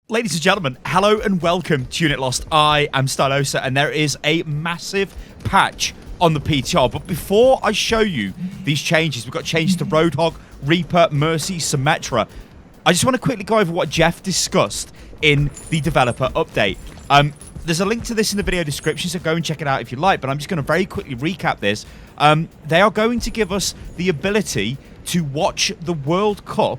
Ladies and gentlemen, hello and welcome to Unit Lost. I am Stylosa, and there is a massive patch on the PTR. But before I show you these changes, we've got changes to Roadhog, Reaper, Mercy, Symmetra. I just want to quickly go over what Jeff discussed in the developer update. There's a link to this in the video description, so go and check it out if you like, but I'm just going to very quickly recap this. They are going to give us the ability to watch the World Cup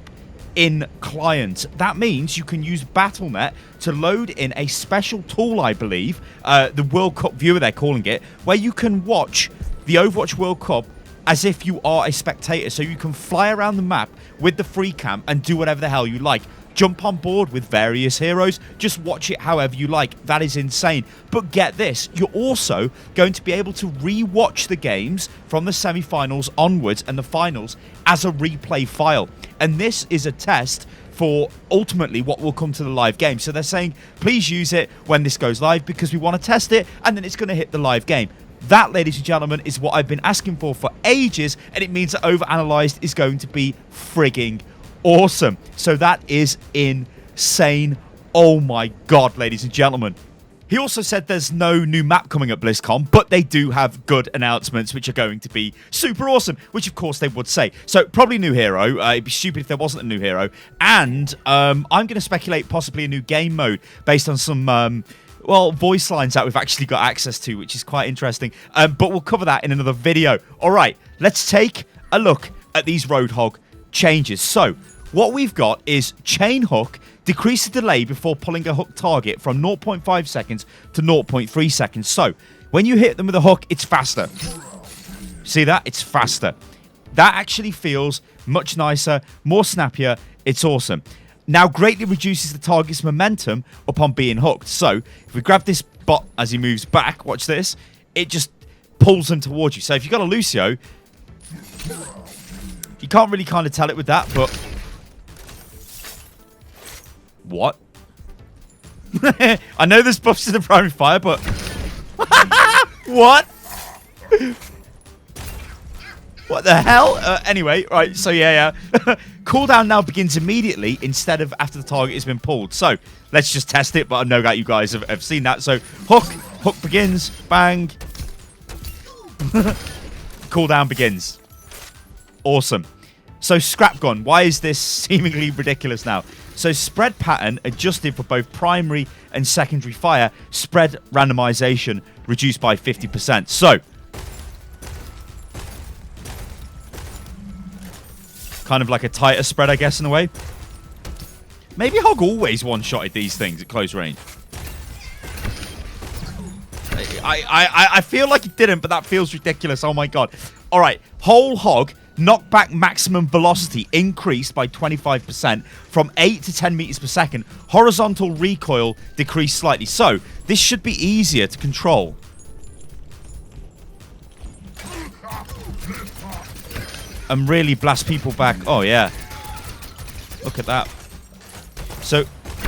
in client. That means you can use Battle.net to load in a special tool, I believe, the World Cup Viewer they're calling it, where you can watch the Overwatch World Cup as if you are a spectator. So you can fly around the map with the free cam and do whatever the hell you like. Jump on board with various heroes, just watch it however you like. That is insane. But get this, you're also going to be able to re-watch the games from the semi-finals onwards and the finals as a replay file. And this is a test for ultimately what will come to the live game. So they're saying, please use it when this goes live because we want to test it and then it's going to hit the live game. That, ladies and gentlemen, is what I've been asking for ages, and it means that Overanalyzed is going to be frigging awesome. So that is insane. Oh my god, ladies and gentlemen. He also said there's no new map coming at BlizzCon, but they do have good announcements which are going to be super awesome, which of course they would say. So probably new hero. It'd be stupid if there wasn't a new hero. And I'm going to speculate possibly a new game mode based on some voice lines that we've actually got access to, which is quite interesting. But we'll cover that in another video. All right, let's take a look at these Roadhog changes. So what we've got is chain hook, decrease the delay before pulling a hook target from 0.5 seconds to 0.3 seconds. So when you hit them with a hook, it's faster. See that? It's faster. That actually feels much nicer, more snappier. It's awesome. Now greatly reduces the target's momentum upon being hooked. So if we grab this bot as he moves back, watch this, it just pulls them towards you. So if you've got a Lucio, you can't really kind of tell it with that, but what? I know there's buffs to the primary fire, but what? What the hell? Anyway, right, so yeah. Cooldown now begins immediately instead of after the target has been pulled. So let's just test it, but I know that you guys have seen that. So hook begins, bang. Cooldown begins. Awesome. So scrap gun, why is this seemingly ridiculous now? So spread pattern adjusted for both primary and secondary fire. Spread randomization reduced by 50%. So kind of like a tighter spread, I guess, in a way. Maybe Hog always one-shotted these things at close range. I feel like it didn't, but that feels ridiculous. Oh my god. All right, whole Hog knockback maximum velocity increased by 25% from 8 to 10 meters per second. Horizontal recoil decreased slightly. So this should be easier to control. And really blast people back. Oh yeah. Look at that. So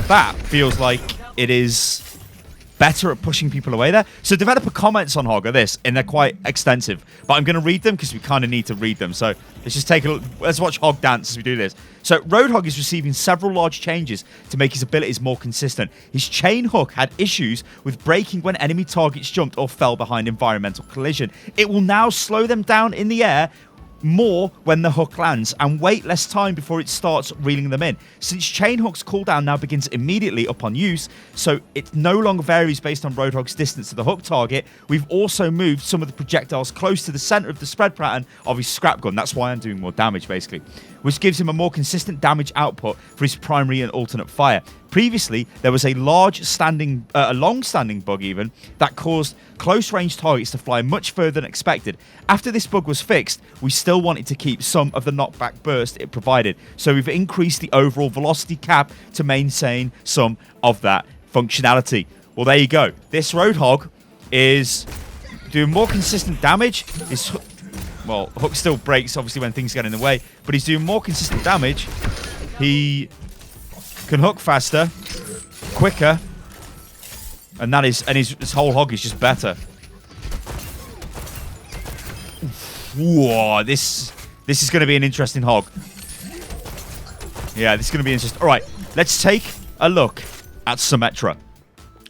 that feels like it is better at pushing people away there. So developer comments on Hog are this, and they're quite extensive. But I'm going to read them because we kind of need to read them. So let's just take a look. Let's watch Hog dance as we do this. So Roadhog is receiving several large changes to make his abilities more consistent. His chain hook had issues with breaking when enemy targets jumped or fell behind environmental collision. It will now slow them down in the air more when the hook lands and wait less time before it starts reeling them in. Since chain hook's cooldown now begins immediately upon use, so it no longer varies based on Roadhog's distance to the hook target, we've also moved some of the projectiles close to the center of the spread pattern of his scrap gun. That's why I'm doing more damage, basically, which gives him a more consistent damage output for his primary and alternate fire. Previously, there was a long-standing bug even that caused close-range targets to fly much further than expected. After this bug was fixed, we still wanted to keep some of the knockback burst it provided, so we've increased the overall velocity cap to maintain some of that functionality. Well, there you go. This Roadhog is doing more consistent damage. Hook still breaks, obviously, when things get in the way, but he's doing more consistent damage. He can hook faster, quicker, and his whole Hog is just better. Whoa, this is going to be an interesting Hog. Yeah, this is going to be interesting. All right, let's take a look at Symmetra.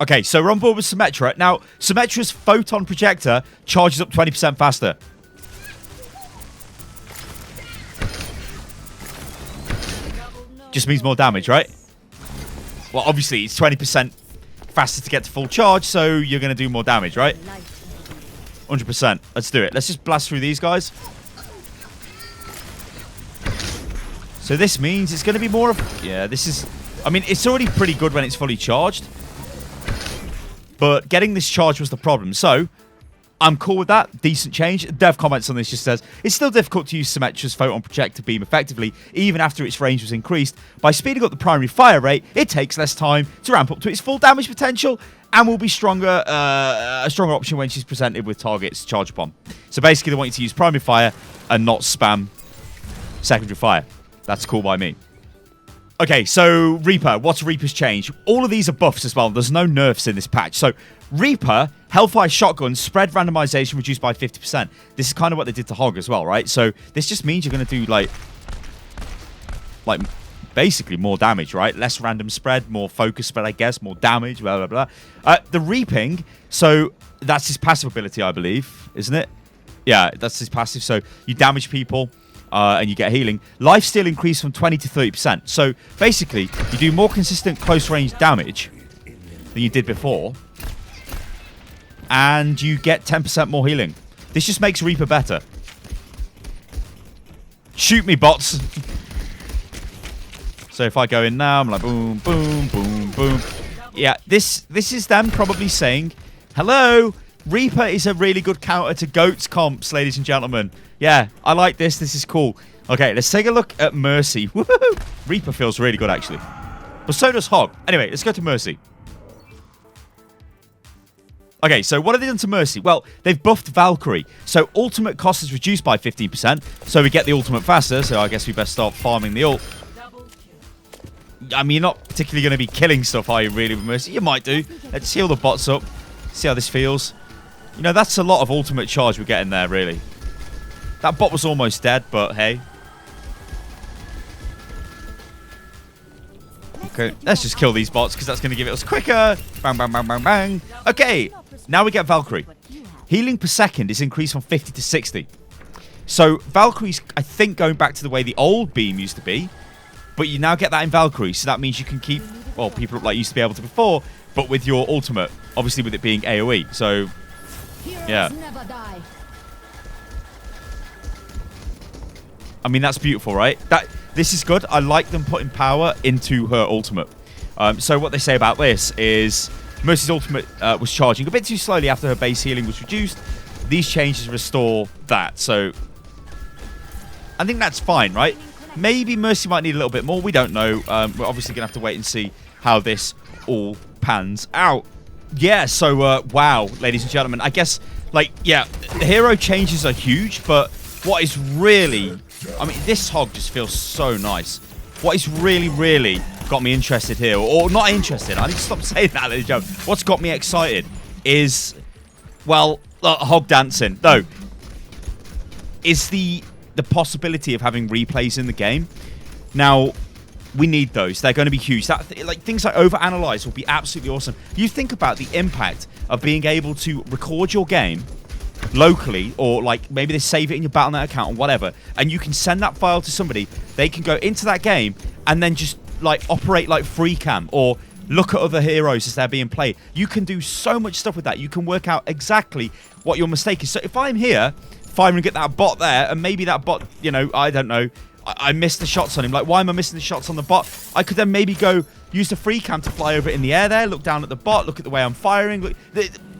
Okay, so we're on board with Symmetra. Now, Symmetra's photon projector charges up 20% faster. Just means more damage, right? Well, obviously, it's 20% faster to get to full charge, so you're going to do more damage, right? 100%. Let's do it. Let's just blast through these guys. So this means it's going to be more of... Yeah, this is... I mean, it's already pretty good when it's fully charged. But getting this charge was the problem. So, I'm cool with that. Decent change. Dev comments on this just says, it's still difficult to use Symmetra's photon projector beam effectively, even after its range was increased. By speeding up the primary fire rate, it takes less time to ramp up to its full damage potential and will be stronger, a stronger option when she's presented with targets to charge upon. So basically, they want you to use primary fire and not spam secondary fire. That's cool by me. Okay, so Reaper. What's Reaper's change? All of these are buffs as well. There's no nerfs in this patch. So Reaper, Hellfire Shotgun, spread randomization reduced by 50%. This is kind of what they did to Hog as well, right? So this just means you're going to do, like basically more damage, right? Less random spread, more focus spread, I guess, more damage, blah, blah, blah. The Reaping, so that's his passive ability, I believe, isn't it? Yeah, that's his passive. So you damage people. And you get healing. Lifesteal increased from 20 to 30%. So basically, you do more consistent close-range damage than you did before. And you get 10% more healing. This just makes Reaper better. Shoot me, bots. So if I go in now, I'm like boom, boom, boom, boom. Yeah, this is them probably saying, hello, Reaper is a really good counter to Goats comps, ladies and gentlemen. Yeah, I like this. This is cool. Okay, let's take a look at Mercy. Woohoo! Reaper feels really good, actually. But so does Hog. Anyway, let's go to Mercy. Okay, so what have they done to Mercy? Well, they've buffed Valkyrie. So ultimate cost is reduced by 15%. So we get the ultimate faster. So I guess we best start farming the ult. I mean, you're not particularly going to be killing stuff, are you, really, with Mercy? You might do. Let's heal the bots up. See how this feels. You know, that's a lot of ultimate charge we're getting there, really. That bot was almost dead, but hey. Okay, let's just kill these bots, because that's going to give it us quicker. Bang, bang, bang, bang, bang. Okay, now we get Valkyrie. Healing per second is increased from 50 to 60. So Valkyrie's, I think, going back to the way the old beam used to be. But you now get that in Valkyrie, so that means you can keep, well, people up like you used to be able to before, but with your ultimate, obviously with it being AoE. So, yeah. I mean, that's beautiful, right? This is good. I like them putting power into her ultimate. So what they say about this is Mercy's ultimate was charging a bit too slowly after her base healing was reduced. These changes restore that. So I think that's fine, right? Maybe Mercy might need a little bit more. We don't know. We're obviously going to have to wait and see how this all pans out. Yeah, so, wow, ladies and gentlemen. I guess, like, yeah, the hero changes are huge, but what is really... I mean, this Hog just feels so nice. What is really, really got me interested here, or not interested, I need to stop saying that, ladies and gentlemen. What's got me excited is, well, Hog dancing. No. Is the possibility of having replays in the game. Now, we need those. They're going to be huge. Like things like overanalyze will be absolutely awesome. You think about the impact of being able to record your game locally, or like maybe they save it in your Battle.net account or whatever, and you can send that file to somebody. They can go into that game and then just like operate like free cam or look at other heroes as they're being played. You can do so much stuff with that. You can work out exactly what your mistake is. So if I'm here firing at that bot there, and maybe that bot, you know, I don't know, I missed the shots on him. Like, why am I missing the shots on the bot? I could then maybe go use the free cam to fly over it in the air there, look down at the bot, look at the way I'm firing. Look,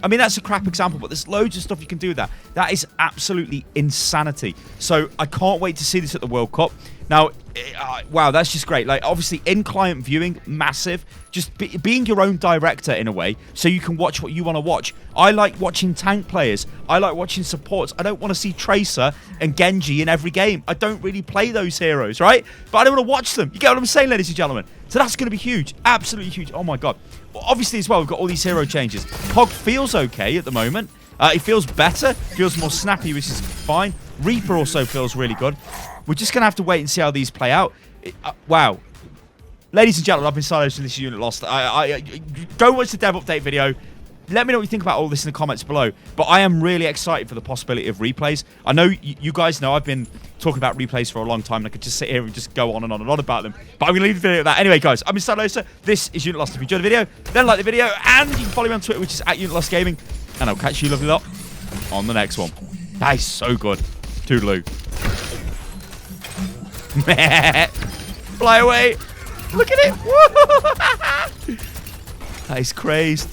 I mean, that's a crap example, but there's loads of stuff you can do with that. That is absolutely insanity. So I can't wait to see this at the World Cup. Now, wow, that's just great. Like, obviously, in-client viewing, massive. Just being your own director, in a way, so you can watch what you want to watch. I like watching tank players. I like watching supports. I don't want to see Tracer and Genji in every game. I don't really play those heroes, right? But I don't want to watch them. You get what I'm saying, ladies and gentlemen? So that's going to be huge. Absolutely huge. Oh, my God. Well, obviously, as well, we've got all these hero changes. Hog feels okay at the moment. It feels better. Feels more snappy, which is fine. Reaper also feels really good. We're just going to have to wait and see how these play out. Wow. Ladies and gentlemen, I've been silenced from this Unit Lost. Go watch the dev update video. Let me know what you think about all this in the comments below. But I am really excited for the possibility of replays. I know you guys know I've been talking about replays for a long time, and I could just sit here and just go on and on and on about them. But I'm going to leave the video at that. Anyway, guys, I've been Stalosa. This is Unit Lost. If you enjoyed the video, then like the video, and you can follow me on Twitter, which is @UnitLostGaming. And I'll catch you lovely lot on the next one. That is so good. Toodaloo. Fly away. Look at it. That is crazed.